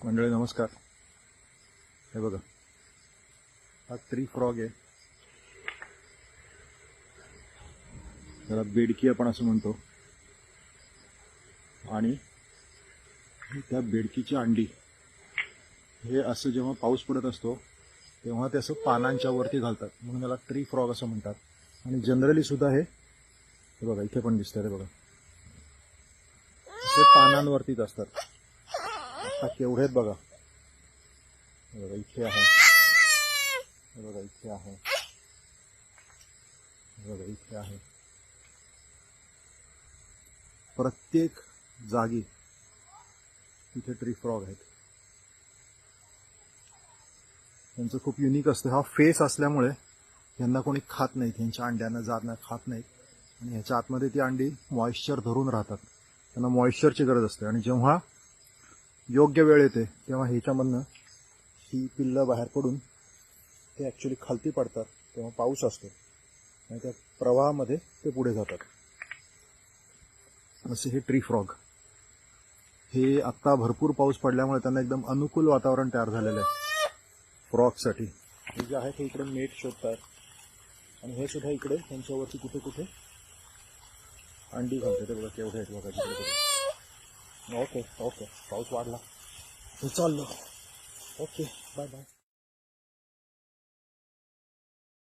मंडळी नमस्कार. हे बघा, हा ट्री फ्रॉग आहे. त्याला बेडकी आपण असं म्हणतो. आणि त्या बेडकीची अंडी हे असं जेव्हा पाऊस पडत असतो तेव्हा ते असं पानांच्या वरती घालतात, म्हणून त्याला ट्री फ्रॉग असं म्हणतात. आणि जनरली सुद्धा हे बघा इथे पण दिसतं. हे बघा, ते पानांवरतीच असतात. आता केवढे आहेत बघा. हे बघा इथे आहे, हे बघा इथे आहे, हे बघा इथे आहे. प्रत्येक जागी इथे ट्री फ्रॉग आहेत. त्यांचं खूप युनिक असतं. हा फेस असल्यामुळे यांना कोणी खात नाहीत, यांच्या अंड्यांना जात खात नाहीत. आणि ह्याच्या आतमध्ये ती अंडी मॉइश्चर धरून राहतात. त्यांना मॉइश्चरची गरज असते. आणि जेव्हा योग्य वेळ येते तेव्हा ह्याच्यामधनं ही पिल्लं बाहेर पडून ते ॲक्च्युली खालती पडतात. तेव्हा पाऊस असतो आणि त्या प्रवाहामध्ये ते पुढे जातात. असे हे ट्री फ्रॉग. हे आत्ता भरपूर पाऊस पडल्यामुळे त्यांना एकदम अनुकूल वातावरण तयार झालेलं आहे फ्रॉगसाठी. हे जे आहे ते इकडे नेट शोधतात आणि हे सुद्धा इकडे त्यांच्यावरती कुठे कुठे अंडी घालते. ते बघा केवढे आहेत बघा तिकडे कुठे. ओके ओके, पाऊस वाढला, हे चाललो. Okay, bye bye.